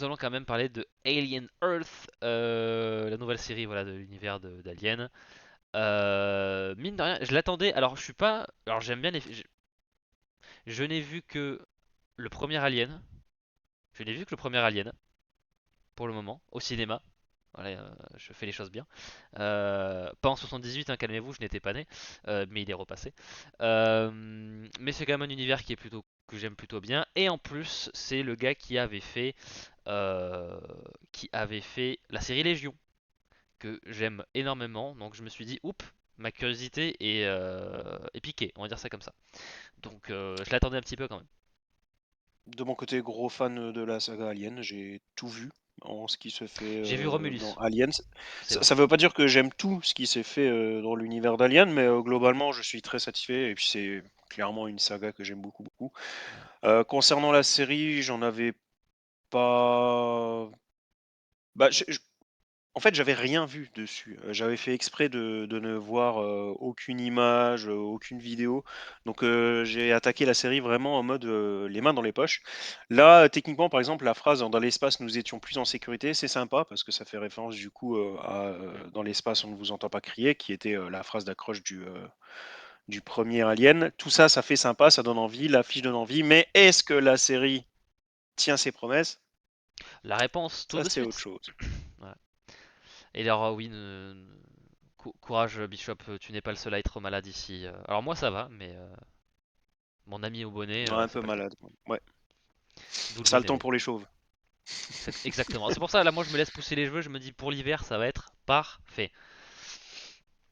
nous allons quand même parler de Alien Earth, la nouvelle série voilà, de l'univers d'Alien. Mine de rien, je l'attendais. Alors, je suis pas. Alors, j'aime bien les. Je n'ai vu que le premier Alien. Je n'ai vu que le premier Alien, pour le moment, au cinéma. Voilà, je fais les choses bien. Pas en 78, hein, calmez-vous, je n'étais pas né, mais il est repassé. Mais c'est quand même un univers qui est plutôt que j'aime plutôt bien. Et en plus, c'est le gars euh, qui avait fait la série Légion, que j'aime énormément. Donc je me suis dit, oups, ma curiosité est piquée, on va dire ça comme ça. Donc je l'attendais un petit peu quand même. De mon côté, gros fan de la saga Alien, j'ai tout vu en ce qui se fait J'ai vu dans Romulus, Aliens. c'est Ça, vrai. ça veut pas dire que j'aime tout ce qui s'est fait dans l'univers d'Alien, mais globalement, je suis très satisfait et puis c'est clairement une saga que j'aime beaucoup, beaucoup. Ouais. Concernant la série, j'en avais pas. Bah, en fait, j'avais rien vu dessus. J'avais fait exprès de ne voir aucune image, aucune vidéo. Donc, j'ai attaqué la série vraiment en mode les mains dans les poches. Là, techniquement, par exemple, la phrase dans l'espace, nous étions plus en sécurité, c'est sympa parce que ça fait référence du coup à Mm. dans l'espace, on ne vous entend pas crier, qui était la phrase d'accroche du premier Alien. Tout ça, ça fait sympa, ça donne envie, l'affiche donne envie. Mais est-ce que la série tient ses promesses? La réponse tout Ça, de c'est autre suite. chose. Ouais. Et alors oui, courage Bishop, tu n'es pas le seul à être malade ici. Alors moi ça va, mais mon ami au bonnet, Ouais, un c'est peu pas le cas. malade. Ouais. D'où le Ça a le bonnet temps d'ailleurs. pour les chauves. Exactement. C'est pour ça là moi je me laisse pousser les cheveux, je me dis pour l'hiver ça va être parfait.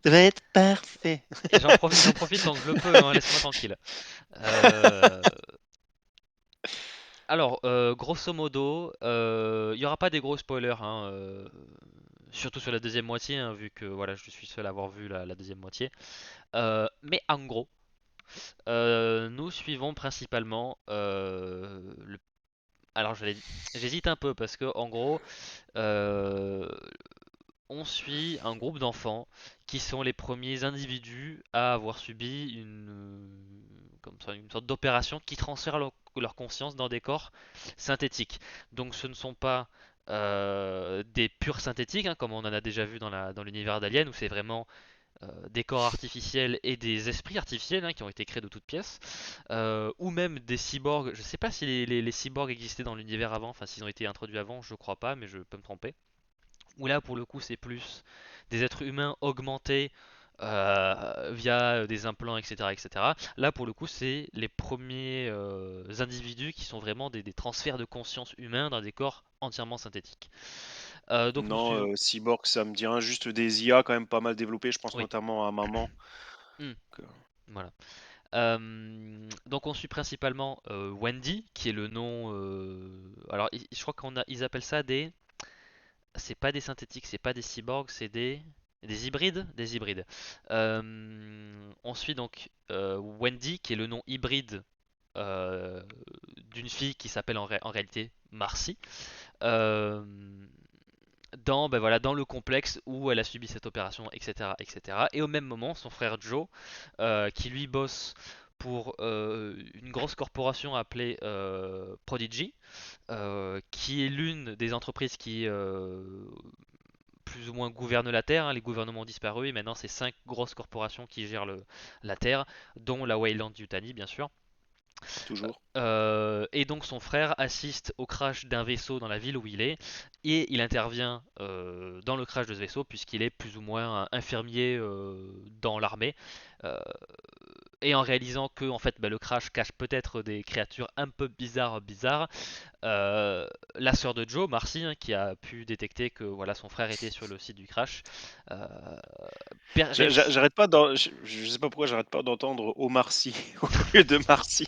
Ça va être parfait. Et j'en profite tant que je le peux, hein, laisse-moi tranquille. Euh, Alors, grosso modo, il n'y aura pas des gros spoilers, hein, surtout sur la deuxième moitié, hein, vu que voilà, je suis seul à avoir vu la deuxième moitié. Mais en gros, nous suivons principalement alors j'hésite un peu parce que en gros, euh, on suit un groupe d'enfants qui sont les premiers individus à avoir subi comme ça, une sorte d'opération qui transfère leur conscience dans des corps synthétiques. Donc ce ne sont pas des purs synthétiques, hein, comme on en a déjà vu dans l'univers d'Alien, où c'est vraiment des corps artificiels et des esprits artificiels, hein, qui ont été créés de toutes pièces, ou même des cyborgs. Je ne sais pas si les cyborgs existaient dans l'univers avant, enfin s'ils ont été introduits avant, je crois pas, mais je peux me tromper. Où là pour le coup c'est plus des êtres humains augmentés via des implants, etc., etc. Là pour le coup c'est les premiers individus qui sont vraiment des transferts de conscience humains dans des corps entièrement synthétiques. Donc nous Non, suivons. Cyborg, ça me dit rien. Juste des IA quand même pas mal développées. Je pense Oui. notamment à Maman. Hmm, que- voilà. Donc on suit principalement Wendy, qui est le nom. Alors je crois ils appellent ça des. C'est pas des synthétiques, c'est pas des cyborgs, c'est des hybrides, des hybrides. On suit donc Wendy, qui est le nom hybride euh, d'une fille qui s'appelle en réalité Marcy. Euh, dans, voilà, dans le complexe où elle a subi cette opération, etc., etc. Et au même moment, son frère Joe, qui lui bosse pour une grosse corporation appelée Prodigy, qui est l'une des entreprises qui plus ou moins gouvernent la Terre, hein. Les gouvernements ont disparu et maintenant c'est 5 grosses corporations qui gèrent la Terre, dont la Weyland Yutani bien sûr. Toujours. Et donc son frère assiste au crash d'un vaisseau dans la ville où il est, et il intervient dans le crash de ce vaisseau puisqu'il est plus ou moins un infirmier dans l'armée. Euh, et en réalisant que en fait, bah, le crash cache peut-être des créatures un peu bizarres, la sœur de Joe, Marcy, hein, qui a pu détecter que voilà, son frère était sur le site du crash, euh, réussit. J'arrête pas je sais pas pourquoi j'arrête pas d'entendre Omar Sy au lieu de Marcy.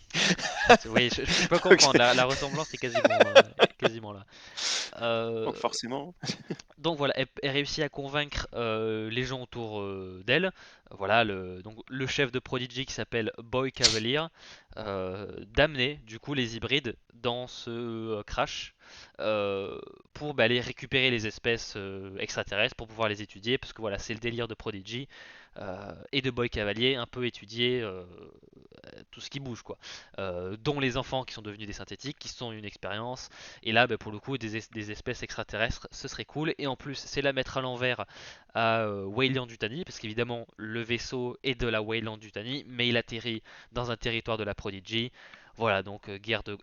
Oui, je peux Donc, comprendre, la ressemblance est quasiment là. donc Euh, forcément. donc voilà, elle réussit à convaincre les gens autour d'elle. Voilà, donc, le chef de Prodigy qui s'appelle Boy Cavalier, d'amener du coup les hybrides dans ce crash euh, pour bah, aller récupérer les espèces extraterrestres pour pouvoir les étudier, parce que voilà, c'est le délire de Prodigy et de Boy Cavalier, un peu étudier tout ce qui bouge, quoi. Dont les enfants qui sont devenus des synthétiques, qui sont une expérience. Et là, bah, pour le coup, des espèces extraterrestres, ce serait cool. Et en plus, c'est la mettre à l'envers à Weyland-Yutani, parce qu'évidemment, le vaisseau est de la Weyland-Yutani, mais il atterrit dans un territoire de la Prodigy. Voilà, donc un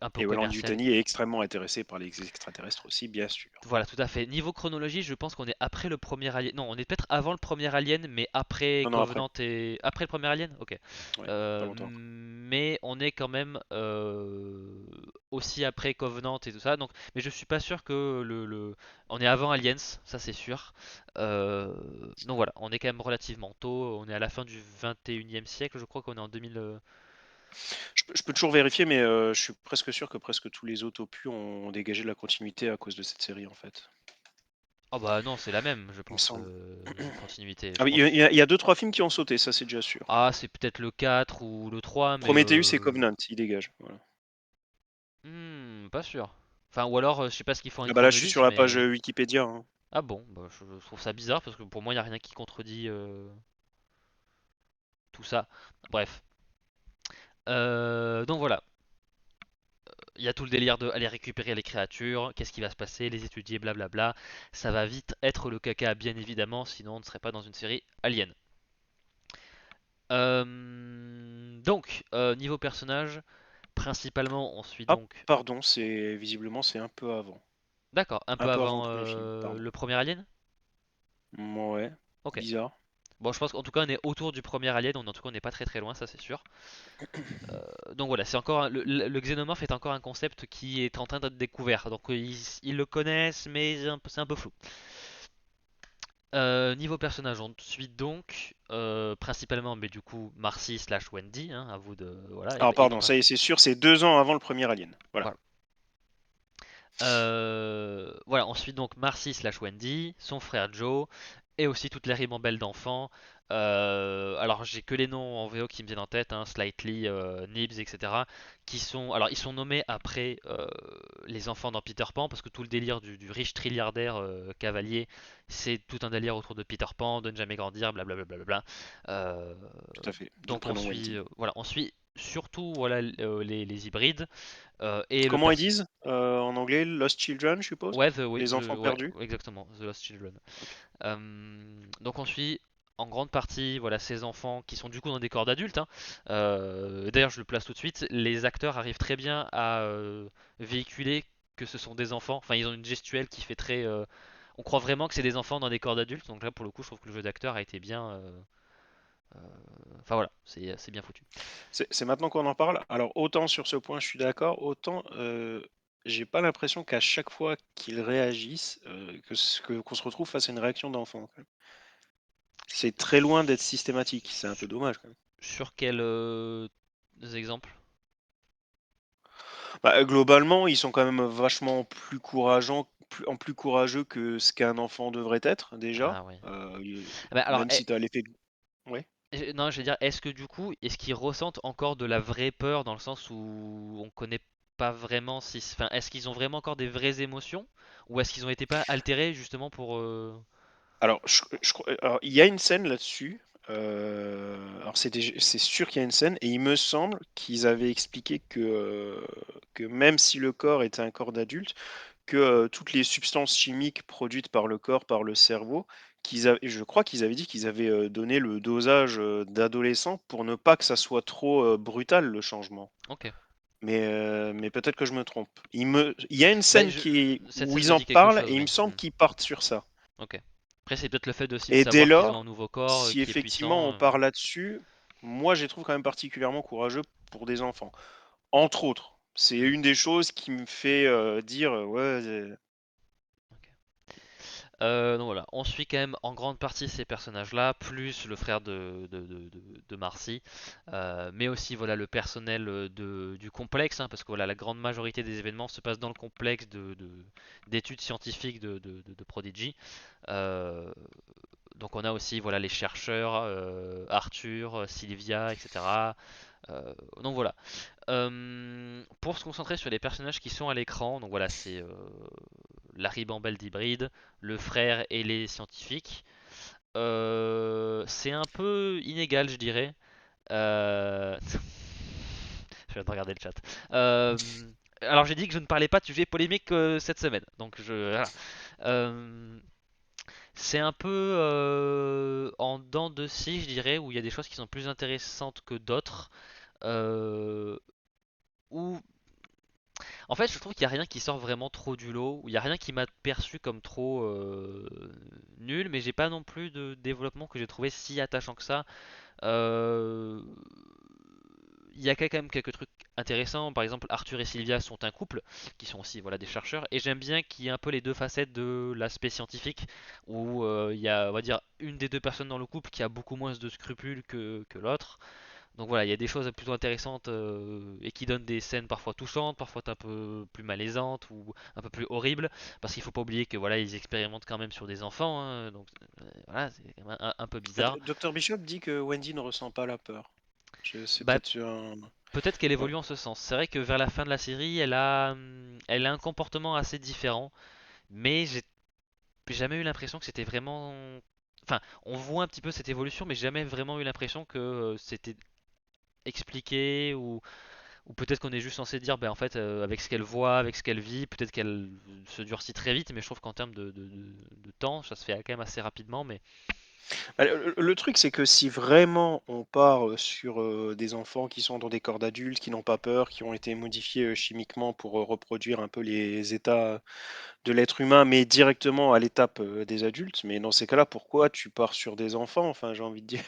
peu Et commerciale. Weyland-Yutani est extrêmement intéressé par les extraterrestres aussi, bien sûr. Voilà, tout à fait. Niveau chronologie, je pense qu'on est après le premier Alien. Non, on est peut-être avant le premier Alien, mais après Non, non, après. Covenant et. Après le premier Alien. Ok. Ouais, pas longtemps après. Mais on est quand même aussi après Covenant et tout ça. Donc, mais je suis pas sûr que On est avant Aliens, ça c'est sûr. Donc voilà, on est quand même relativement tôt. On est à la fin du 21e siècle. Je crois qu'on est en 2000. Je peux toujours vérifier, mais je suis presque sûr que presque tous les autres opus ont dégagé de la continuité à cause de cette série, en fait. Oh bah non, c'est la même, je Il me pense, semble. continuité. Ah Je oui, pense. il y a deux, trois films qui ont sauté, ça c'est déjà sûr. Ah, c'est peut-être le 4 ou le 3, mais Prometheus et Covenant, ils dégagent. Voilà. pas sûr. Enfin, ou alors, je sais pas ce qu'ils font Ah avec bah là, je suis sur Prometheus, la page mais. Wikipédia, hein. Ah bon, bah, je trouve ça bizarre parce que pour moi, il n'y a rien qui contredit tout ça. Bref. Donc voilà, il y a tout le délire de aller récupérer les créatures, qu'est-ce qui va se passer, les étudier, blablabla. Ça va vite être le caca, bien évidemment, sinon on ne serait pas dans une série Alien. Donc, niveau personnage, principalement, on suit Ah, donc. pardon, visiblement c'est un peu avant. D'accord, un Un peu peu avant le avant premier film, pardon. le premier Alien. Ouais, Ok. bizarre. Bon, je pense qu'en tout cas, on est autour du premier Alien, donc en tout cas, on n'est pas très très loin, ça c'est sûr. Donc voilà, c'est encore le xénomorphe est encore un concept qui est en train d'être découvert. Donc ils le connaissent, mais c'est un peu flou. Niveau personnage, on suit donc principalement, mais du coup, Marcy slash Wendy. Hein, à vous de voilà, Alors et non pardon, ça y est, Marcy. c'est sûr, c'est 2 ans avant le premier Alien. Voilà. Voilà. Voilà, ensuite donc Marcy slash Wendy, son frère Joe, et aussi toute la ribambelle d'enfants. Alors j'ai que les noms en VO qui me viennent en tête, hein, Slightly, Nibs, etc. Alors ils sont nommés après les enfants dans Peter Pan, parce que tout le délire du riche trilliardaire cavalier, c'est tout un délire autour de Peter Pan, de ne jamais grandir, blablabla. Euh, Tout à fait. D'où le donc on prénom suit, Wendy. voilà, on suit surtout voilà les hybrides et le Comment ils personnage. disent en anglais? Lost Children, je suppose? Ouais, Les enfants ouais, perdus? exactement, The Lost Children. Ok. Donc on suit en grande partie, voilà, ces enfants qui sont du coup dans des corps d'adultes. Hein. D'ailleurs, je le place tout de suite. Les acteurs arrivent très bien à véhiculer que ce sont des enfants. Enfin, ils ont une gestuelle qui fait très. On croit vraiment que c'est des enfants dans des corps d'adultes. Donc là, pour le coup, je trouve que le jeu d'acteur a été bien. Euh, Enfin voilà, c'est bien foutu. C'est maintenant qu'on en parle. Alors, autant sur ce point, je suis d'accord, autant j'ai pas l'impression qu'à chaque fois qu'ils réagissent, qu'on se retrouve face à une réaction d'enfant, quand même. C'est très loin d'être systématique. C'est un peu Sur, dommage, quand même. sur quels exemples? Bah, globalement, ils sont quand même vachement plus courageants, plus courageux que ce qu'un enfant devrait être, déjà. Ah oui. Il- Ah bah, alors, Même si tu as l'effet. Ouais. Non, je veux dire, est-ce que du coup, est-ce qu'ils ressentent encore de la vraie peur dans le sens où on connaît pas vraiment si, enfin, est-ce qu'ils ont vraiment encore des vraies émotions ou est-ce qu'ils ont été pas altérés justement pour Alors, alors, il y a une scène là-dessus. Alors, c'est sûr qu'il y a une scène, et il me semble qu'ils avaient expliqué que même si le corps était un corps d'adulte, que toutes les substances chimiques produites par le corps, par le cerveau, je crois qu'ils avaient dit qu'ils avaient donné le dosage d'adolescent pour ne pas que ça soit trop brutal, le changement. Ok. Mais peut-être que je me trompe. Il y a une Bah, scène cette où scène ils me en dit quelque parlent, chose, et il me oui. semble qu'ils partent sur ça. Ok. Après, c'est peut-être le fait aussi de Et dès savoir qu'ils ont un lors, nouveau corps si qui est effectivement puissant. on part là-dessus, moi je les trouve quand même particulièrement courageux pour des enfants. Entre autres, c'est Mhm. une des choses qui me fait dire ouais, Ok. Donc voilà, on suit quand même en grande partie ces personnages-là, plus le frère de Marcy, mais aussi voilà le personnel du complexe, hein, parce que voilà la grande majorité des événements se passent dans le complexe d'études scientifiques de Prodigy. Euh, donc on a aussi voilà les chercheurs, Arthur, Sylvia, etc. Donc voilà. Pour se concentrer sur les personnages qui sont à l'écran, donc voilà c'est la ribambelle d'hybrides, le frère et les scientifiques. C'est un peu inégal, je dirais. Je viens de regarder le chat. Alors j'ai dit que je ne parlais pas de sujet polémique cette semaine, donc voilà. Euh, c'est un peu en dents de scie, je dirais, où il y a des choses qui sont plus intéressantes que d'autres. Euh, où En fait, je trouve qu'il n'y a rien qui sort vraiment trop du lot, où il n'y a rien qui m'a perçu comme trop nul, mais j'ai pas non plus de développement que j'ai trouvé si attachant que ça. Euh, Il y a quand même quelques trucs intéressants. Par exemple, Arthur et Sylvia sont un couple, qui sont aussi voilà, des chercheurs, et j'aime bien qu'il y ait un peu les deux facettes de l'aspect scientifique, où il y a, on va dire, une des deux personnes dans le couple qui a beaucoup moins de scrupules que l'autre. Donc voilà, il y a des choses plutôt intéressantes et qui donnent des scènes parfois touchantes, parfois un peu plus malaisantes ou un peu plus horribles, parce qu'il faut pas oublier que voilà, ils expérimentent quand même sur des enfants, hein, donc voilà, c'est quand même un peu bizarre. Dr Bishop dit que Wendy ne ressent pas la peur. C'est Bah, peut-être sur un... peut-être qu'elle Ouais. évolue en ce sens. C'est vrai que vers la fin de la série, elle a un comportement assez différent, mais j'ai jamais eu l'impression que c'était vraiment. Enfin, on voit un petit peu cette évolution, mais j'ai jamais vraiment eu l'impression que c'était expliqué ou peut-être qu'on est juste censé dire, ben en fait, avec ce qu'elle voit, avec ce qu'elle vit, peut-être qu'elle se durcit très vite, mais je trouve qu'en termes de temps, ça se fait quand même assez rapidement. Mais Bah, le truc, c'est que si vraiment on part sur des enfants qui sont dans des corps d'adultes, qui n'ont pas peur, qui ont été modifiés chimiquement pour reproduire un peu les états de l'être humain, mais directement à l'étape des adultes, mais dans ces cas-là, pourquoi tu pars sur des enfants? Enfin, j'ai envie de dire,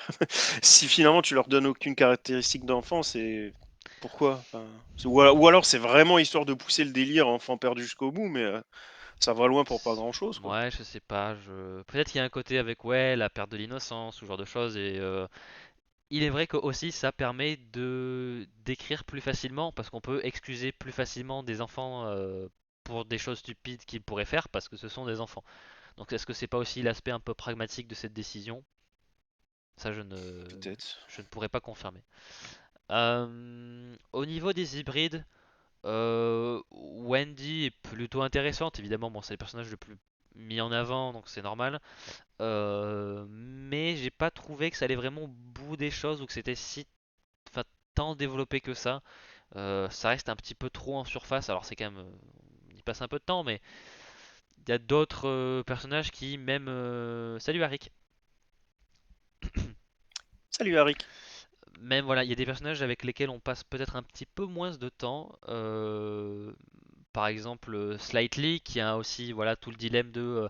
si finalement tu leur donnes aucune caractéristique d'enfant, c'est pourquoi? Enfin, ou alors c'est vraiment histoire de pousser le délire enfant perdu jusqu'au bout, mais ça va loin pour pas grand-chose, quoi. ouais, je sais pas. Peut-être qu'il y a un côté avec ouais la perte de l'innocence, ce genre de choses. Et il est vrai que aussi ça permet de d'écrire plus facilement parce qu'on peut excuser plus facilement des enfants pour des choses stupides qu'ils pourraient faire parce que ce sont des enfants. Donc est-ce que c'est pas aussi l'aspect un peu pragmatique de cette décision? Ça, Peut-être. je ne pourrais pas confirmer. Au niveau des hybrides, Wendy est plutôt intéressante. Évidemment, bon, c'est le personnage le plus mis en avant, donc c'est normal. Mais j'ai pas trouvé que ça allait vraiment au bout des choses ou que c'était si, enfin, tant développé que ça. Ça reste un petit peu trop en surface. Alors c'est quand même, on y passe un peu de temps, mais il y a d'autres personnages qui même. Salut Arik. Salut Arik. Même voilà, il y a des personnages avec lesquels on passe peut-être un petit peu moins de temps. Par exemple, Slightly, qui a aussi voilà tout le dilemme de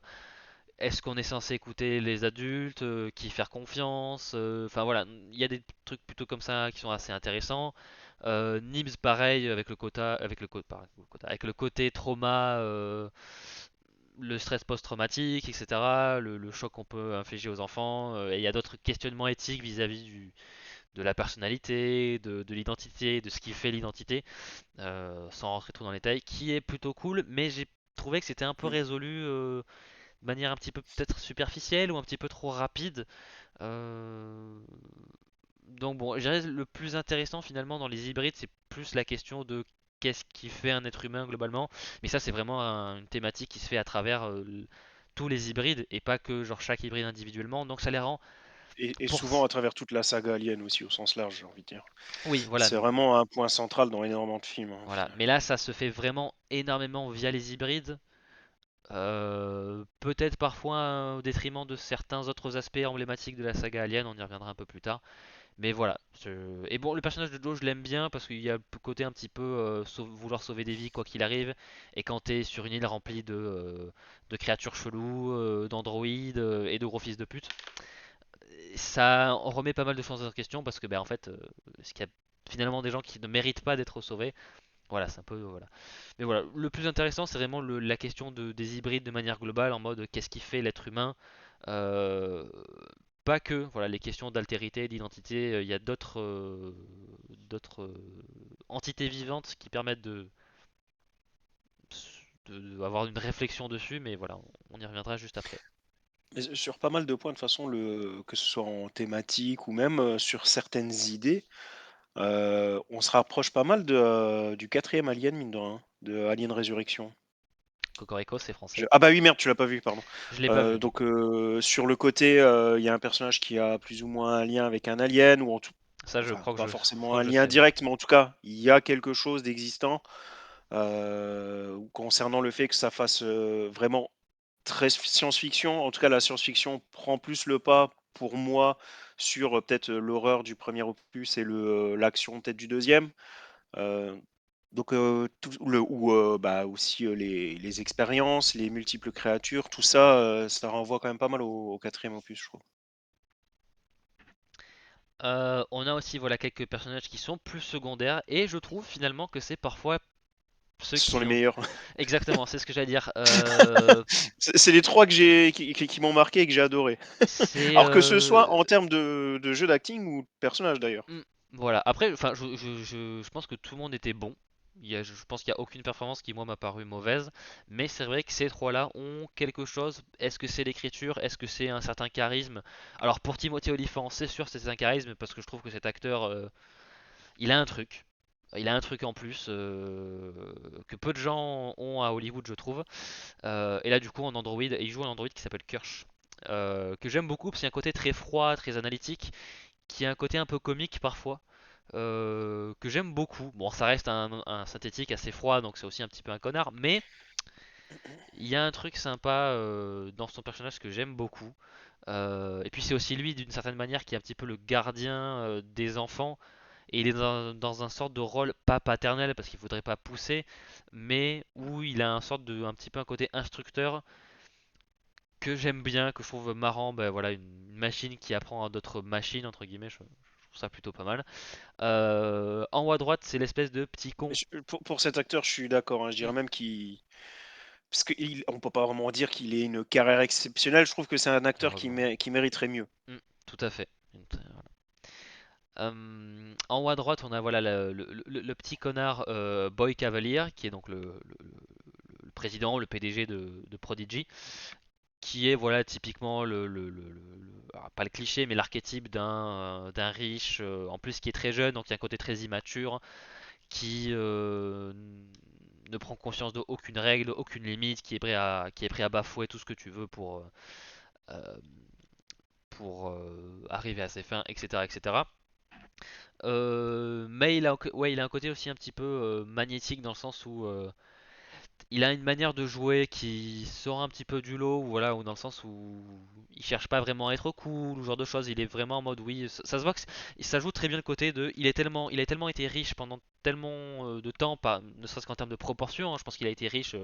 est-ce qu'on est censé écouter les adultes, qui faire confiance. Enfin voilà, il y a des trucs plutôt comme ça qui sont assez intéressants. Nibs pareil avec le côté trauma, le stress post-traumatique, etc. Le choc qu'on peut infliger aux enfants. Et il y a d'autres questionnements éthiques vis-à-vis de la personnalité, de l'identité, de ce qui fait l'identité, sans rentrer trop dans les détails, qui est plutôt cool, mais j'ai trouvé que c'était un peu Mm. résolu de manière un petit peu peut-être superficielle ou un petit peu trop rapide. Euh, donc bon, je dirais le plus intéressant finalement dans les hybrides, c'est plus la question de qu'est-ce qui fait un être humain globalement. Mais ça, c'est vraiment une thématique qui se fait à travers tous les hybrides et pas que genre chaque hybride individuellement. Donc ça les rend Et pour souvent à travers toute la saga Alien aussi, au sens large, j'ai envie de dire. oui, voilà, C'est vraiment un point central dans énormément de films, hein, au voilà. final. Mais là, ça se fait vraiment énormément via les hybrides. Peut-être parfois au détriment de certains autres aspects emblématiques de la saga Alien, on y reviendra un peu plus tard. Mais voilà. Et bon, le personnage de Joe, je l'aime bien parce qu'il y a le côté un petit peu vouloir sauver des vies quoi qu'il arrive. Et quand t'es sur une île remplie de créatures cheloues, d'androïdes et de gros fils de pute, ça remet pas mal de choses en question parce que ben en fait, ce qu'il y a finalement des gens qui ne méritent pas d'être sauvés. Voilà, c'est un peu voilà. Mais voilà, le plus intéressant, c'est vraiment la question des hybrides de manière globale, en mode qu'est-ce qui fait l'être humain. Euh, Pas que, voilà, les questions d'altérité, d'identité, il y a d'autres entités vivantes qui permettent avoir une réflexion dessus, mais voilà, on y reviendra juste après. Mais sur pas mal de points, de toute façon, que ce soit en thématique ou même sur certaines idées, on se rapproche pas mal du quatrième Alien, mine de rien, de Alien Résurrection. Cocorico, c'est français. Ah bah oui, merde, tu l'as pas vu, pardon. Je l'ai pas vu, non. Donc sur le côté, il y a un personnage qui a plus ou moins un lien avec un alien, ou en tout, Ça, enfin pas je forcément crois un que je lien sais, ouais. direct, mais en tout cas, il y a quelque chose d'existant concernant le fait que ça fasse vraiment très science-fiction. En tout cas, la science-fiction prend plus le pas pour moi sur peut-être l'horreur du premier opus et l'action peut-être du deuxième. Euh, donc, bah, aussi les expériences, les multiples créatures, tout ça, ça renvoie quand même pas mal au quatrième opus, je trouve. On a aussi voilà quelques personnages qui sont plus secondaires et je trouve finalement que c'est parfois ceux Ce sont les qui ont meilleurs. exactement, c'est ce que j'allais dire. C'est les trois que qui m'ont marqué et que j'ai adoré. C'est Alors que ce soit en termes de jeu d'acting ou de personnage d'ailleurs. voilà. Après, enfin, je pense que tout le monde était bon. Je pense qu'il n'y a aucune performance qui moi m'a paru mauvaise, mais c'est vrai que ces trois-là ont quelque chose. Est-ce que c'est l'écriture? Est-ce que c'est un certain charisme? Alors pour Timothée Olyphant, c'est sûr c'est un charisme parce que je trouve que cet acteur, il a un truc. Il a un truc en plus que peu de gens ont à Hollywood, je trouve. Et là, du coup, en Android, il joue un Android qui s'appelle Kirsch, que j'aime beaucoup parce qu'il y a un côté très froid, très analytique, qui a un côté un peu comique parfois, que j'aime beaucoup. Bon, ça reste un synthétique assez froid, donc c'est aussi un petit peu un connard, mais il y a un truc sympa dans son personnage que j'aime beaucoup. Et puis c'est aussi lui, d'une certaine manière, qui est un petit peu le gardien des enfants. Et il est dans un sorte de rôle pas paternel parce qu'il faudrait pas pousser, mais où il a un sorte de un petit peu un côté instructeur que j'aime bien, que je trouve marrant. Ben voilà, une machine qui apprend à d'autres machines entre guillemets, je trouve ça plutôt pas mal. En haut à droite, c'est l'espèce de petit con. Pour cet acteur, je suis d'accord, hein, je Mm, dirais même qu'il. Parce qu'on peut pas vraiment dire qu'il ait une carrière exceptionnelle. Je trouve que c'est un acteur Malheureusement. qui mériterait mieux. Mm, tout à fait. En haut à droite, on a voilà le petit connard Boy Cavalier, qui est donc le président, le PDG de Prodigy, qui est voilà typiquement pas le cliché, mais l'archétype d'un riche, en plus qui est très jeune, donc il y a un côté très immature, qui ne prend conscience de aucune règle, aucune limite, qui est prêt à bafouer tout ce que tu veux euh, pour arriver à ses fins, etc., etc. Mais ouais, il a un côté aussi un petit peu magnétique dans le sens où il a une manière de jouer qui sort un petit peu du lot, ou voilà, ou dans le sens où il cherche pas vraiment à être cool, ou ce genre de choses. Il est vraiment en mode oui, ça se voit que ça joue très bien le côté de, il a tellement été riche pendant tellement de temps, pas, ne serait-ce qu'en termes de proportion. Hein, je pense qu'il a été riche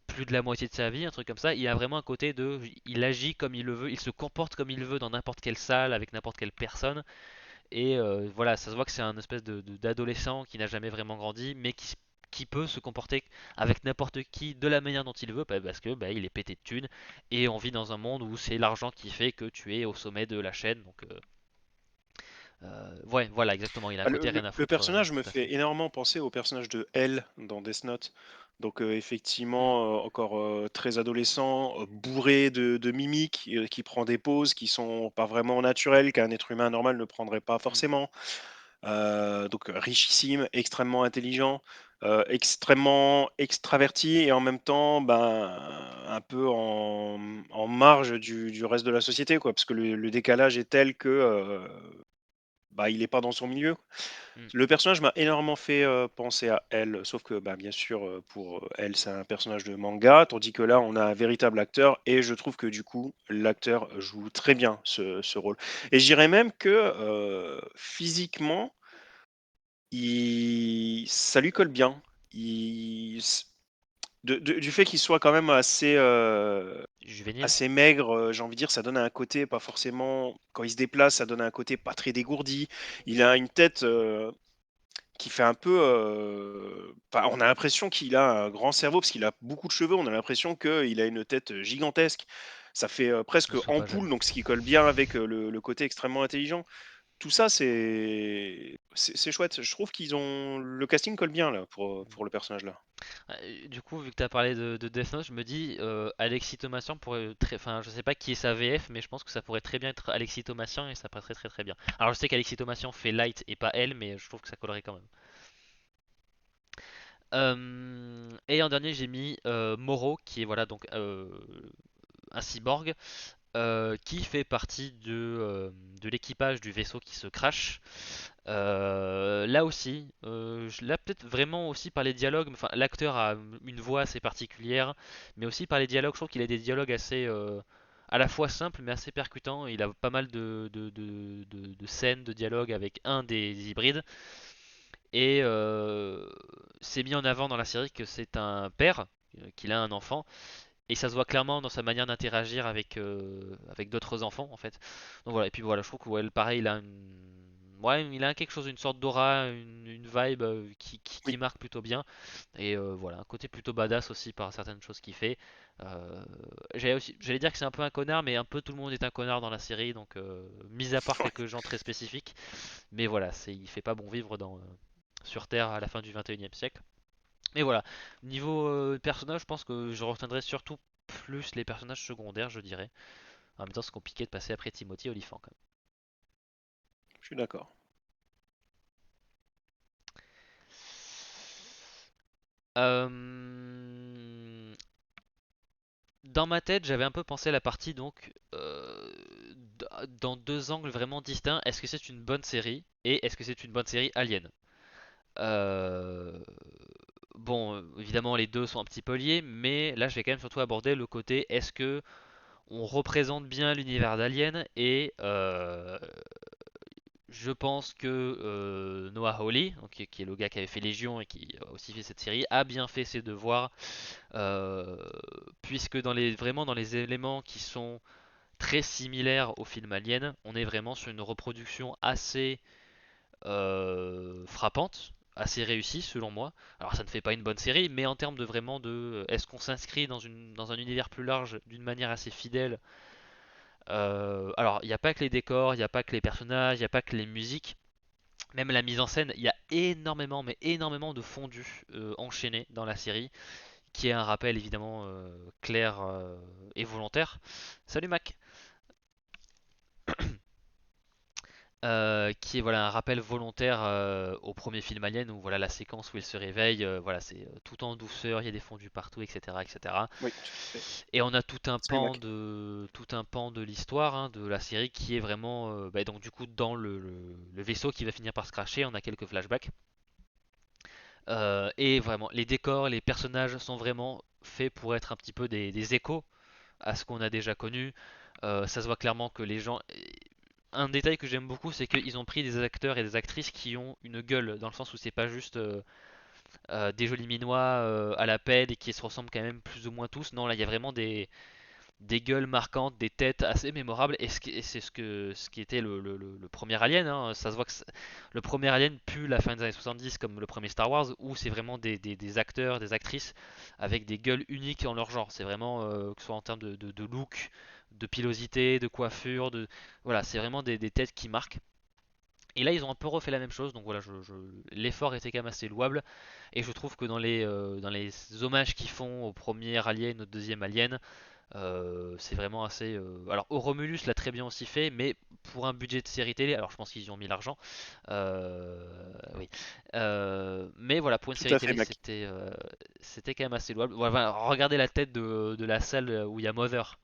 plus de la moitié de sa vie, un truc comme ça. Il a vraiment un côté de, il agit comme il le veut, il se comporte comme il veut dans n'importe quelle salle, avec n'importe quelle personne. Et voilà, ça se voit que c'est un espèce d'adolescent qui n'a jamais vraiment grandi, mais qui peut se comporter avec n'importe qui de la manière dont il veut, parce que il est pété de thunes, et on vit dans un monde où c'est l'argent qui fait que tu es au sommet de la chaîne. Donc, ouais, voilà, exactement, il a un Ah, côté rien à le foutre, personnage me tout à fait. fait énormément penser au personnage de L dans Death Note. Donc Hmm, effectivement, encore très adolescent, bourré de mimiques, qui prend des poses qui sont pas vraiment naturelles, qu'un être humain normal ne prendrait pas hmm, forcément. Donc richissime, extrêmement intelligent, extrêmement extraverti et en même temps, ben, un peu en marge du reste de la société, quoi. Parce que le décalage est tel que bah, il n'est pas dans son milieu. hmm. Le personnage m'a énormément fait penser à elle, sauf que bah, bien sûr, pour elle, c'est un personnage de manga, tandis que là, on a un véritable acteur, et je trouve que du coup, l'acteur joue très bien ce rôle. Et je dirais même que physiquement, ça lui colle bien. Il... Du fait qu'il soit quand même Juvénile. assez maigre, j'ai envie de dire, ça donne un côté pas forcément. Quand il se déplace, ça donne un côté pas très dégourdi. Il a une tête qui fait un peu. Enfin, on a l'impression qu'il a un grand cerveau parce qu'il a beaucoup de cheveux. On a l'impression qu'il a une tête gigantesque. Ça fait Ne presque sois pas ampoule, jaloux. donc ce qui colle bien avec le côté extrêmement intelligent. Tout ça, c'est chouette. Je trouve qu'ils ont le casting colle bien là pour le personnage là. Du coup, vu que tu as parlé de Death Note, je me dis Alexis Thomasian pourrait enfin, je sais pas qui est sa VF, mais je pense que ça pourrait très bien être Alexis Thomasian et ça passerait très très bien. Alors je sais qu'Alexis Thomasian fait Light et pas elle, mais je trouve que ça collerait quand même. Et en dernier, j'ai mis Moro, qui est voilà donc un cyborg qui fait partie de l'équipage du vaisseau qui se crache. Là aussi, là peut-être vraiment aussi par les dialogues, enfin l'acteur a une voix assez particulière, mais aussi par les dialogues, je trouve qu'il a des dialogues assez à la fois simples mais assez percutants. Il a pas mal de scènes de dialogue avec un des hybrides, et c'est mis en avant dans la série que c'est un père, qu'il a un enfant, et ça se voit clairement dans sa manière d'interagir avec d'autres enfants en fait. Donc voilà, et puis voilà, je trouve que ouais, pareil, il a quelque chose, une sorte d'aura, une vibe qui Oui. marque plutôt bien. Et voilà, un côté plutôt badass aussi par certaines choses qu'il fait. J'allais dire que c'est un peu un connard, mais un peu tout le monde est un connard dans la série, donc mis à part Ouais. quelques gens très spécifiques. Mais voilà, il fait pas bon vivre sur Terre à la fin du 21e siècle. Mais voilà, niveau personnage, je pense que je retiendrai surtout plus les personnages secondaires, je dirais. En même temps, c'est compliqué de passer après Timothy Olyphant quand Je suis d'accord. même. Dans ma tête, j'avais un peu pensé la partie donc dans deux angles vraiment distincts. Est-ce que c'est une bonne série et est-ce que c'est une bonne série Alien? Euh, Bon, évidemment, les deux sont un petit peu liés, mais là, je vais quand même surtout aborder le côté est-ce que on représente bien l'univers d'Alien et je pense que Noah Hawley, donc, qui est le gars qui avait fait Légion et qui a aussi fait cette série, a bien fait ses devoirs, euh, puisque vraiment dans les éléments qui sont très similaires au film Alien, on est vraiment sur une reproduction assez frappante, assez réussie selon moi. Alors ça ne fait pas une bonne série, mais en termes de vraiment est-ce qu'on s'inscrit dans un univers plus large d'une manière assez fidèle. Alors il n'y a pas que les décors, il n'y a pas que les personnages, il n'y a pas que les musiques. Même la mise en scène, il y a énormément, mais énormément de fondus enchaînés dans la série, qui est un rappel évidemment clair et volontaire. Salut Mac. Qui est voilà un rappel volontaire au premier film Alien où voilà la séquence où il se réveille, voilà c'est tout en douceur, il y a des fondus partout, etc., etc. Oui, tout à fait. Et on a Salut Mac. tout un pan de l'histoire hein, de la série qui est vraiment bah, donc du coup dans le vaisseau qui va finir par se cracher, on a quelques flashbacks. Et vraiment les décors, les personnages sont vraiment faits pour être un petit peu des échos à ce qu'on a déjà connu. Ça se voit clairement que les gens, un détail que j'aime beaucoup, c'est qu'ils ont pris des acteurs et des actrices qui ont une gueule, dans le sens où c'est pas juste des jolis minois à la pelle et qui se ressemblent quand même plus ou moins tous. Non, là il y a vraiment des gueules marquantes, des têtes assez mémorables, et c'est ce qui était le premier Alien. Hein. Ça se voit que le premier Alien pue la fin des années 70 comme le premier Star Wars, où c'est vraiment des acteurs, des actrices avec des gueules uniques en leur genre. C'est vraiment, que ce soit en termes de look, de pilosité, de coiffure, voilà, c'est vraiment des têtes qui marquent. Et là, ils ont un peu refait la même chose, donc voilà, l'effort était quand même assez louable. Et je trouve que dans les hommages qu'ils font au premier Alien, au deuxième Alien, c'est vraiment assez. Alors, Romulus l'a très bien aussi fait, mais pour un budget de série télé, alors je pense qu'ils y ont mis l'argent. Oui. Mais voilà, pour une Tout série à fait, télé, Mac. c'était quand même assez louable. Voilà, regardez la tête de la salle où il y a Mother.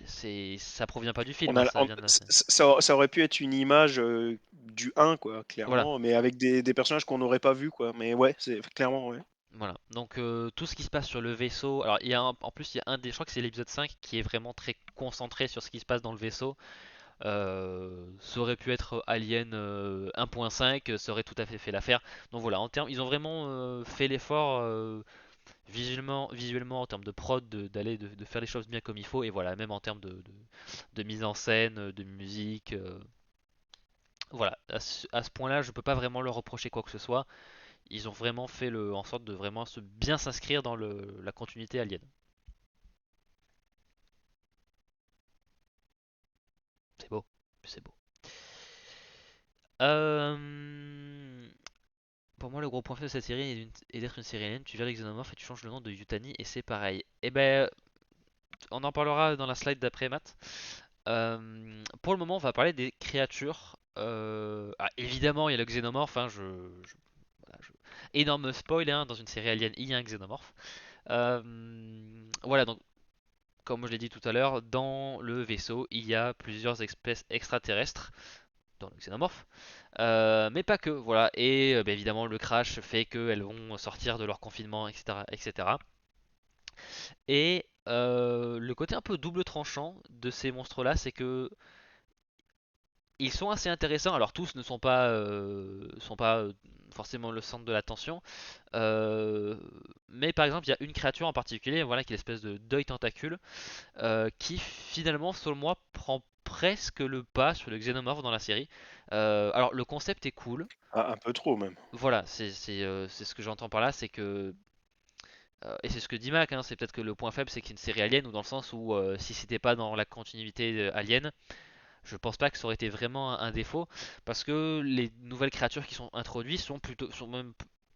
Ça provient pas du On film, hein, a, ça vient de la. ça aurait pu être une image du 1, quoi, Voilà. clairement, mais avec des personnages qu'on n'aurait pas vus, quoi. Mais ouais, c'est clairement, ouais. Voilà, donc tout ce qui se passe sur le vaisseau, alors en plus il y a un des, je crois que c'est l'épisode 5 qui est vraiment très concentré sur ce qui se passe dans le vaisseau. Ça aurait pu être Alien 1.5, ça aurait tout à fait fait l'affaire. Donc voilà, en termes, ils ont vraiment fait l'effort visuellement en termes de prod de faire les choses bien comme il faut, et voilà, même en termes de mise en scène, de musique. Voilà, à ce point-là, je peux pas vraiment leur reprocher quoi que ce soit. Ils ont vraiment fait en sorte de vraiment bien s'inscrire dans la continuité Alien. C'est beau, c'est beau. Euh, Pour moi, le gros point faible de cette série est d'être une série alien. Tu vires les xénomorphes et tu changes le nom de Yutani et c'est pareil. Et ben, on en parlera dans la slide d'après, Matt. Pour le moment, on va parler des créatures. Évidemment, il y a le xénomorphe. Hein, voilà, énorme spoil, hein, dans une série Alien, il y a un xénomorphe. Euh, voilà, donc comme je l'ai dit tout à l'heure, dans le vaisseau, il y a plusieurs espèces extraterrestres dans le xénomorphe, mais pas que, voilà. Et bien évidemment, le crash fait qu'elles vont sortir de leur confinement, etc., etc. Et le côté un peu double tranchant de ces monstres-là, c'est que ils sont assez intéressants. Alors tous ne sont pas forcément le centre de l'attention, euh, mais par exemple, il y a une créature en particulier, voilà, qui est l'espèce de deuil tentacule, qui finalement, selon moi, prend presque le pas sur le xénomorphe dans la série. Alors le concept est cool, Ah, un peu trop même. voilà, c'est ce que j'entends par là, c'est que et c'est ce que dit Mac, hein, c'est peut-être que le point faible c'est qu'il y a une série Alien, ou dans le sens où si c'était pas dans la continuité Alien, je pense pas que ça aurait été vraiment un défaut, parce que les nouvelles créatures qui sont introduites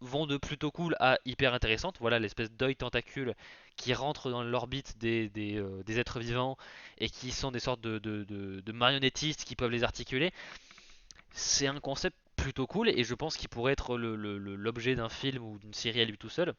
vont de plutôt cool à hyper intéressantes. Voilà, l'espèce d'œil tentacule qui rentre dans l'orbite des êtres vivants et qui sont des sortes de marionnettistes qui peuvent les articuler. C'est un concept plutôt cool, et je pense qu'il pourrait être l'objet d'un film ou d'une série à lui tout seul.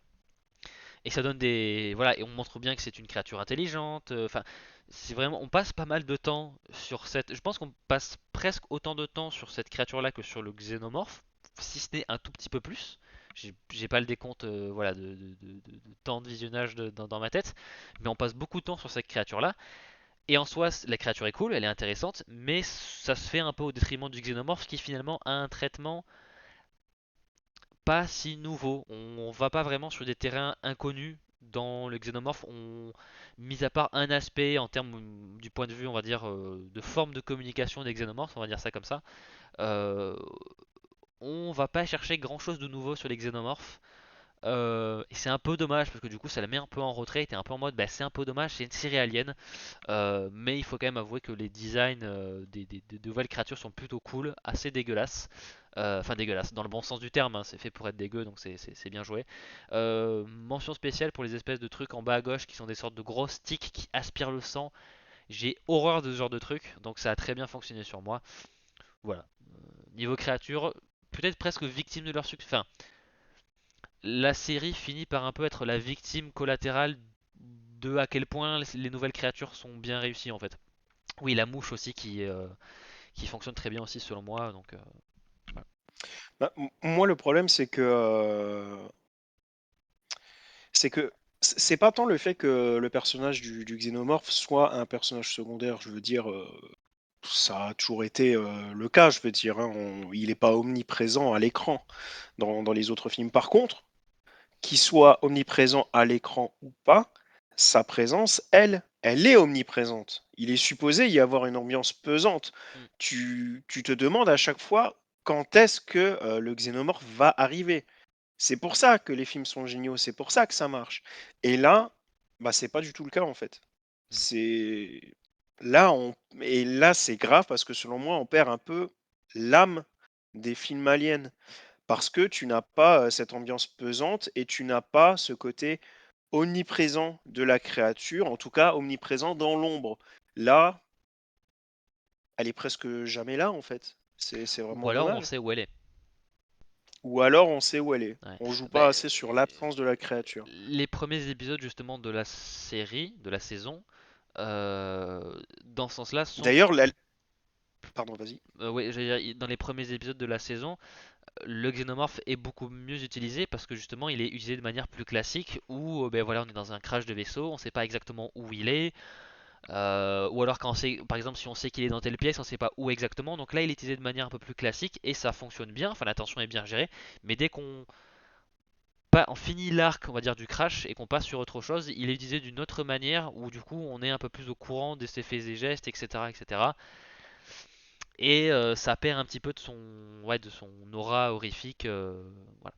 Et ça donne des, voilà, et on montre bien que c'est une créature intelligente. Enfin, c'est vraiment, on passe pas mal de temps sur cette. Je pense qu'on passe presque autant de temps sur cette créature-là que sur le xénomorphe, si ce n'est un tout petit peu plus. J'ai pas le décompte, voilà, de temps de visionnage dans ma tête, mais on passe beaucoup de temps sur cette créature-là. Et en soi, la créature est cool, elle est intéressante, mais ça se fait un peu au détriment du xénomorphe qui finalement a un traitement pas si nouveau. On va pas vraiment sur des terrains inconnus dans le xénomorphe. Mis à part un aspect en termes du point de vue, on va dire, de forme de communication des xénomorphes, on va dire ça comme ça, euh, on va pas chercher grand chose de nouveau sur les xénomorphes. Et c'est un peu dommage parce que du coup ça la met un peu en retrait. Et t'es un peu en mode bah, c'est un peu dommage, c'est une série alien. Mais il faut quand même avouer que les designs des nouvelles créatures sont plutôt cool, assez dégueulasses. Enfin dégueulasses, dans le bon sens du terme, hein, c'est fait pour être dégueu, donc c'est bien joué. Mention spéciale pour les espèces de trucs en bas à gauche qui sont des sortes de gros sticks qui aspirent le sang. J'ai horreur de ce genre de trucs, donc ça a très bien fonctionné sur moi. Voilà. Niveau créature, peut-être presque victime de leur succès. Enfin, la série finit par un peu être la victime collatérale de à quel point les nouvelles créatures sont bien réussies en fait. Oui, la mouche aussi qui fonctionne très bien aussi selon moi. Donc, voilà. Bah, moi, le problème, c'est que c'est pas tant le fait que le personnage du xénomorphe soit un personnage secondaire. Je veux dire, ça a toujours été le cas. Je veux dire, hein, il n'est pas omniprésent à l'écran dans les autres films. Par contre, qu'il soit omniprésent à l'écran ou pas, sa présence, elle est omniprésente. Il est supposé y avoir une ambiance pesante. Mm. Tu te demandes à chaque fois quand est-ce que le xénomorphe va arriver. C'est pour ça que les films sont géniaux, c'est pour ça que ça marche. Et là, bah, c'est pas du tout le cas en fait. Mm. C'est là et là c'est grave parce que selon moi on perd un peu l'âme des films aliens parce que tu n'as pas cette ambiance pesante et tu n'as pas ce côté omniprésent de la créature, en tout cas omniprésent dans l'ombre. Là, elle est presque jamais là en fait. C'est Ou vraiment alors on dommage. sait où elle est. Ou alors on sait où elle est. Ouais. On joue Bah, pas assez sur l'absence de la créature. les premiers épisodes justement de la série, de la saison, dans ce sens-là, sont. D'ailleurs, pardon, vas-y. Ouais, j'allais dire, dans les premiers épisodes de la saison, le xénomorphe est beaucoup mieux utilisé parce que justement il est utilisé de manière plus classique où ben voilà, on est dans un crash de vaisseau, on sait pas exactement où il est, ou alors quand on sait, par exemple si on sait qu'il est dans telle pièce, on sait pas où exactement, donc là il est utilisé de manière un peu plus classique et ça fonctionne bien, enfin la tension est bien gérée, mais dès qu'on on finit l'arc on va dire du crash et qu'on passe sur autre chose, il est utilisé d'une autre manière où du coup on est un peu plus au courant de ses faits et gestes, etc. etc. Et ça perd un petit peu ouais, de son aura horrifique. Voilà.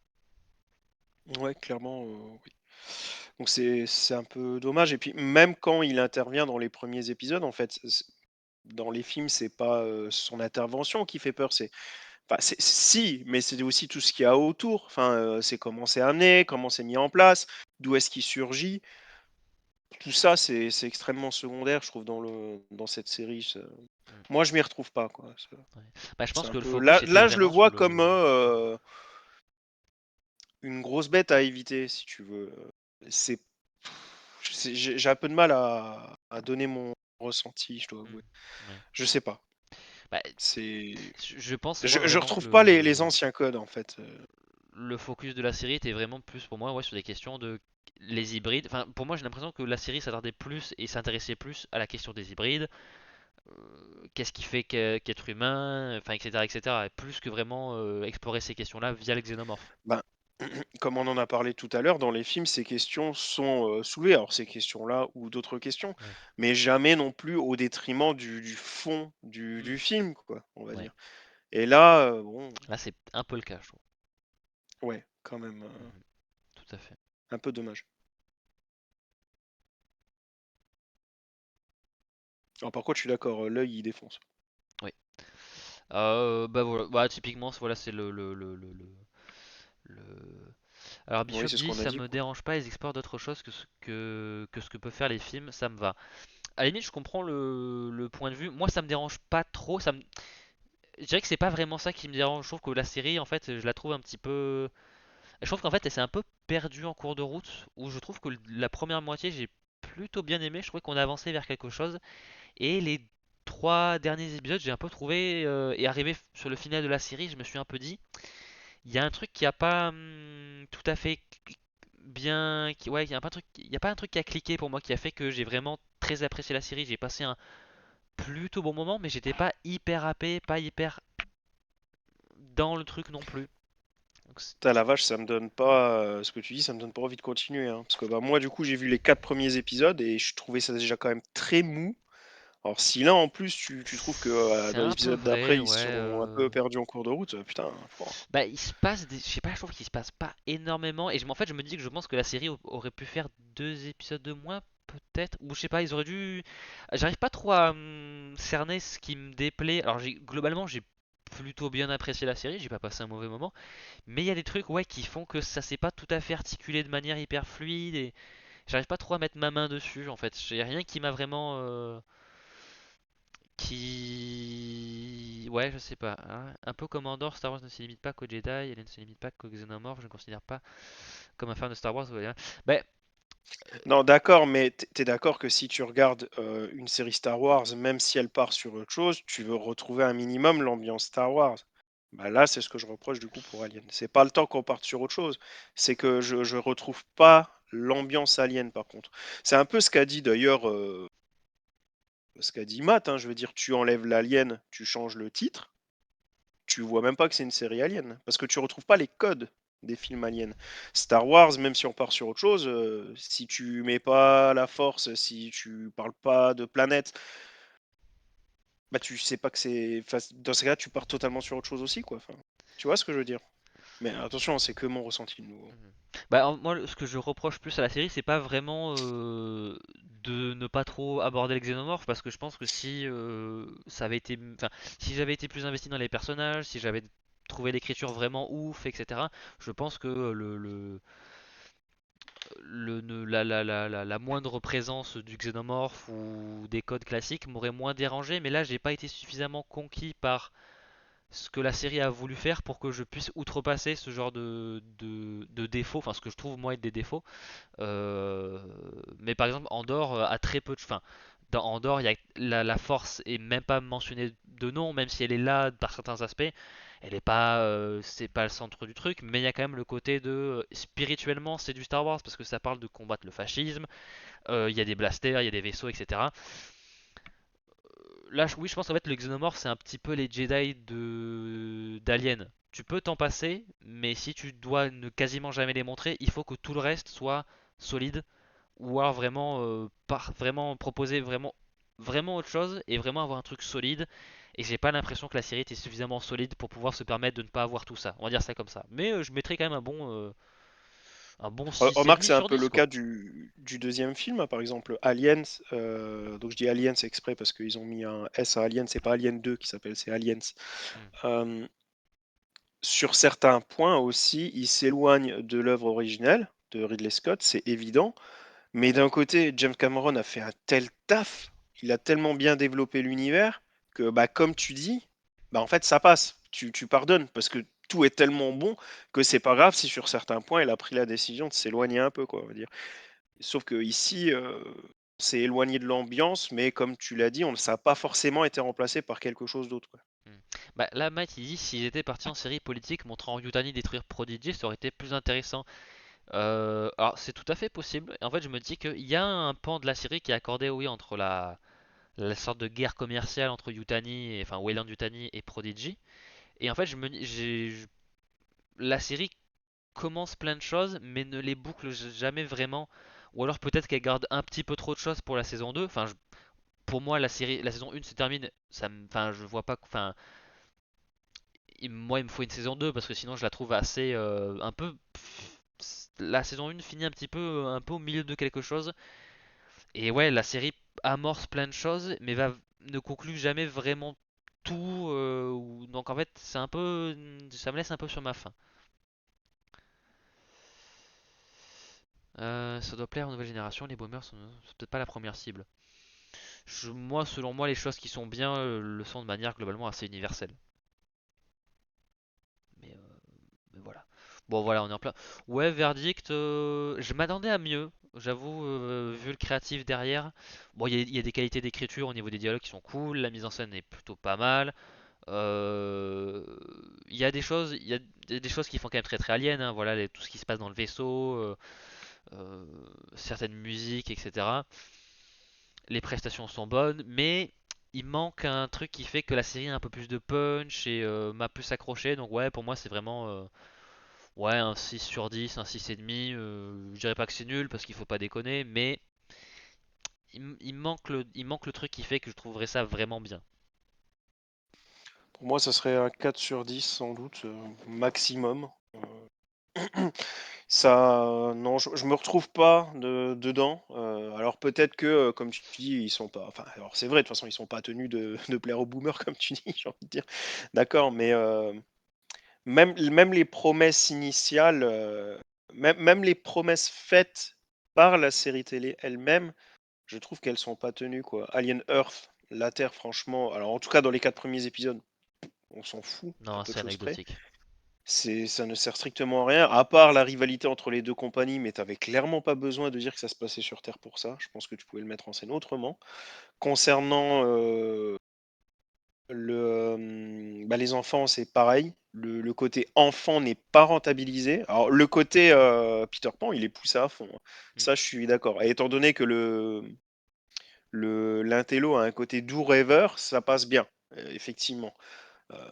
Ouais, clairement, oui. Donc c'est un peu dommage. Et puis même quand il intervient dans les premiers épisodes, en fait, dans les films, c'est pas son intervention qui fait peur. Enfin, si, mais c'est aussi tout ce qu'il y a autour. Enfin, c'est comment c'est amené, comment c'est mis en place, d'où est-ce qu'il surgit. Tout ça, c'est extrêmement secondaire, je trouve, dans cette série. Mm. Moi, je m'y retrouve pas, quoi. Ouais. Bah, je C'est pense un que le peu focus là, était là, je le vraiment sur vois le. comme une grosse bête à éviter, si tu veux. C'est, j'ai un peu de mal à donner mon ressenti, je dois Hmm, avouer. ouais. Je sais pas. Bah, C'est, je pense moi je vraiment retrouve pas les anciens codes en fait. le focus de la série était vraiment plus pour moi ouais, sur des questions de les hybrides. Enfin, pour moi, j'ai l'impression que la série s'attardait plus et s'intéressait plus à la question des hybrides. Qu'est-ce qui fait qu'être humain, enfin, etc., etc. Et plus que vraiment explorer ces questions-là via le xénomorphe. Ben, comme on en a parlé tout à l'heure, dans les films, ces questions sont soulevées. Alors ces questions-là ou d'autres questions, Ouais. mais jamais non plus au détriment du fond Hmm, du film, quoi, on va ouais. dire. Et là, bon, Là, c'est un peu le cas, je trouve. ouais, quand même, Mhm, tout à fait. un peu dommage. Alors par contre, je suis d'accord, l'œil il défonce. Oui. Bah voilà, bah, typiquement, voilà, c'est le- Alors Oui, Bishop c'est ce dit, qu'on a ça dit, me quoi. dérange pas, ils explorent d'autres choses que ce que peuvent faire les films, ça me va. À la limite, je comprends le point de vue. Moi, ça me dérange pas trop. Je dirais que c'est pas vraiment ça qui me dérange. Je trouve que la série, en fait, je la trouve un petit peu. Je trouve qu'en fait, elle s'est un peu perdue en cours de route. Où je trouve que la première moitié, j'ai plutôt bien aimé. Je trouvais qu'on avançait vers quelque chose. Et les trois derniers épisodes, j'ai un peu trouvé. Et arrivé sur le final de la série, je me suis un peu dit, il y a un truc qui a pas tout à fait bien. Ouais, il y a pas un truc, il y a pas un truc qui a cliqué pour moi qui a fait que j'ai vraiment très apprécié la série. J'ai passé un plutôt bon moment, mais j'étais pas hyper happé, pas hyper dans le truc non plus. Donc, Putain, la vache, ça me donne pas, ce que tu dis, ça me donne pas envie de continuer, hein. Parce que bah, moi, du coup, j'ai vu les 4 premiers épisodes et je trouvais ça déjà quand même très mou. Alors si là, en plus, tu trouves que c'est dans un peu l'épisode vrai, d'après, ils ouais. sont un peu perdus en cours de route, putain, Bah, il se passe des... Je sais pas, je trouve qu'il se passe pas énormément. Et en fait, je me dis que je pense que la série aurait pu faire deux épisodes de moins, peut-être. Ou je sais pas, ils auraient dû. J'arrive pas trop à cerner ce qui me déplaît. Alors, globalement, j'ai plutôt bien apprécié la série, j'ai pas passé un mauvais moment. Mais il y a des trucs, ouais, qui font que ça s'est pas tout à fait articulé de manière hyper fluide. Et j'arrive pas trop à mettre ma main dessus, en fait. J'ai rien qui m'a vraiment. Qui. Ouais, je sais pas, hein. Un peu comme Andorre, Star Wars ne se limite pas qu'aux Jedi, elle ne se limite pas qu'aux Xenomorphes, je ne considère pas comme un fan de Star Wars. Ouais, hein. Bah, Non, d'accord, mais t'es d'accord que si tu regardes une série Star Wars, même si elle part sur autre chose, tu veux retrouver un minimum l'ambiance Star Wars. Bah là, c'est ce que je reproche du coup pour Alien. C'est pas le temps qu'on parte sur autre chose, c'est que je retrouve pas l'ambiance Alien par contre. C'est un peu ce qu'a dit d'ailleurs, ce qu'a dit Matt, hein, je veux dire, tu enlèves l'Alien, tu changes le titre, tu vois même pas que c'est une série Alien, parce que tu retrouves pas les codes des films Aliens. Star Wars, même si on part sur autre chose, si tu mets pas la force, si tu parles pas de planète, bah tu sais pas que c'est. Enfin, dans ce cas-là, tu pars totalement sur autre chose aussi, quoi. Enfin, tu vois ce que je veux dire? Mais attention, c'est que mon ressenti de nouveau. mhm. Bah, moi, ce que je reproche plus à la série, c'est pas vraiment de ne pas trop aborder le xénomorphe, parce que je pense que si ça avait été, enfin, si j'avais été plus investi dans les personnages, si j'avais trouvé l'écriture vraiment ouf, etc., je pense que la moindre présence du xénomorphe ou des codes classiques m'aurait moins dérangé, mais là j'ai pas été suffisamment conquis par ce que la série a voulu faire pour que je puisse outrepasser ce genre de défauts, enfin ce que je trouve moi être des défauts. Euh, mais par exemple, Andorre a très peu de. Enfin, dans Andorre, il y a la force est même pas mentionnée de nom, même si elle est là par certains aspects. Elle est pas, c'est pas le centre du truc, mais il y a quand même le côté de spirituellement, c'est du Star Wars parce que ça parle de combattre le fascisme. Il y a des blasters, il y a des vaisseaux, etc. Là, oui, je pense qu'en fait le Xenomorph c'est un petit peu les Jedi de d'Alien. Tu peux t'en passer, mais si tu dois ne quasiment jamais les montrer, il faut que tout le reste soit solide ou alors vraiment vraiment proposer vraiment autre chose et vraiment avoir un truc solide. Et j'ai pas l'impression que la série était suffisamment solide pour pouvoir se permettre de ne pas avoir tout ça. On va dire ça comme ça. Mais je mettrais quand même un bon Remarque, 6,5 c'est un sur peu 10 le quoi. cas du deuxième film, hein, par exemple Aliens. Donc je dis Aliens exprès parce qu'ils ont mis un S à Aliens, c'est pas Alien 2 qui s'appelle, c'est Aliens. Hmm. Euh, Sur certains points aussi, il s'éloigne de l'œuvre originelle de Ridley Scott, c'est évident. Mais d'un côté, James Cameron a fait un tel taf, il a tellement bien développé l'univers que, bah, comme tu dis, bah, en fait, ça passe. Tu pardonnes parce que tout est tellement bon que c'est pas grave si sur certains points elle a pris la décision de s'éloigner un peu, quoi, on va dire. Sauf que ici, on s'est éloigné de l'ambiance, mais comme tu l'as dit, ça a pas forcément été remplacé par quelque chose d'autre, quoi. Hmm. Bah, là, Matt, il dit s'ils étaient partis en série politique montrant Yutani détruire Prodigy, ça aurait été plus intéressant. Alors, c'est tout à fait possible. Et en fait, je me dis qu'il y a un pan de la série qui est accordé, oui, entre la sorte de guerre commerciale entre Yutani, enfin Wayland Yutani et Prodigy. Et en fait, la série commence plein de choses, mais ne les boucle jamais vraiment. Ou alors peut-être qu'elle garde un petit peu trop de choses pour la saison 2. Enfin, pour moi, la saison 1 se termine. Enfin, je vois pas. Enfin, moi, il me faut une saison 2 parce que sinon, je la trouve assez. Un peu. La saison 1 finit un peu au milieu de quelque chose. Et ouais, la série amorce plein de choses, mais ne conclut jamais vraiment tout. Donc en fait, c'est un peu. Ça me laisse un peu sur ma faim. Ça doit plaire aux nouvelles générations, les boomers sont peut-être pas la première cible. Moi, selon moi, les choses qui sont bien le sont de manière globalement assez universelle. Mais, voilà. Bon, voilà, on est en plein. Ouais, verdict, je m'attendais à mieux, j'avoue, vu le créatif derrière. Bon, il y a des qualités d'écriture au niveau des dialogues qui sont cool, la mise en scène est plutôt pas mal. Euh, il y a des choses qui font quand même très très alien, hein, voilà, tout ce qui se passe dans le vaisseau, euh, certaines musiques, etc. Les prestations sont bonnes, mais il manque un truc qui fait que la série a un peu plus de punch et m'a plus accroché. Donc ouais, pour moi c'est vraiment ouais, un 6 sur 10, un 6,5. Je dirais pas que c'est nul parce qu'il faut pas déconner, mais il manque le truc qui fait que je trouverais ça vraiment bien. Pour moi, ça serait un 4 sur 10 sans doute, maximum. Ça, non, je me retrouve pas dedans. Alors peut-être que, comme tu dis, ils sont pas. Enfin, alors c'est vrai, de toute façon, ils sont pas tenus de plaire aux boomers, comme tu dis, j'ai envie de dire. D'accord, mais même les promesses initiales, même les promesses faites par la série télé elle-même, je trouve qu'elles sont pas tenues, quoi. Alien Earth, la Terre, franchement, alors en tout cas dans les 4 premiers épisodes, on s'en fout, à Non, peu de c'est choses près. anecdotique. Ça ne sert strictement à rien, à part la rivalité entre les deux compagnies, mais t'avais clairement pas besoin de dire que ça se passait sur Terre pour ça. Je pense que tu pouvais le mettre en scène autrement. Concernant les enfants, c'est pareil. Le côté enfant n'est pas rentabilisé. Alors, le côté Peter Pan, il est poussé à fond, hein. Mm. Ça, je suis d'accord. Et étant donné que l'intello a un côté doux rêveur, ça passe bien, effectivement. Euh,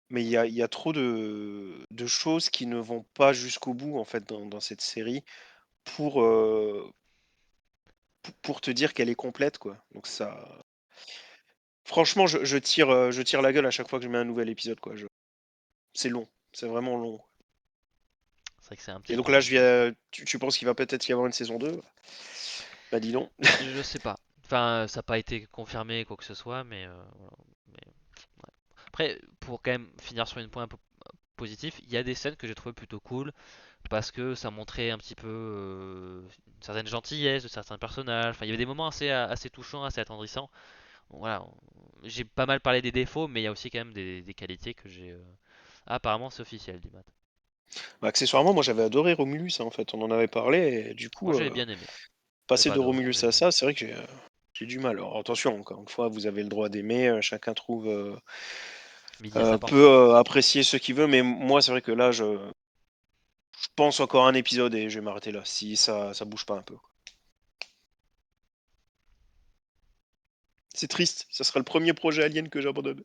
mais il y a trop de choses qui ne vont pas jusqu'au bout, en fait, dans cette série pour, pour te dire qu'elle est complète, quoi. Donc ça, franchement, je tire la gueule à chaque fois que je mets un nouvel épisode, quoi. C'est long, c'est vraiment long. C'est vrai que c'est un Et petit donc peu là, long, quoi. tu penses qu'il va peut-être y avoir une saison 2? Bah dis donc. Je sais pas. Enfin, ça n'a pas été confirmé quoi que ce soit, mais, voilà. Mais, ouais. Après, pour quand même finir sur une point un peu positif, il y a des scènes que j'ai trouvé plutôt cool parce que ça montrait un petit peu une certaine gentillesse de certains personnages. Enfin, il y avait des moments assez touchants, assez attendrissants. Bon, voilà, j'ai pas mal parlé des défauts, mais il y a aussi quand même des qualités que j'ai. Ah, apparemment, c'est officiel, dit Matt. Bah, accessoirement, moi j'avais adoré Romulus, hein, en fait. On en avait parlé, et du Moi, coup, j'avais bien aimé. J'ai passer pas de adoré, Romulus j'avais à bien aimé. ça, c'est vrai que j'ai du mal. Alors attention, encore une fois, vous avez le droit d'aimer, chacun trouve Midi à sa peut porte. apprécier ce qu'il veut, mais moi c'est vrai que là, je pense encore un épisode et je vais m'arrêter là, si ça bouge pas un peu. C'est triste, ça sera le premier projet Alien que j'abandonne.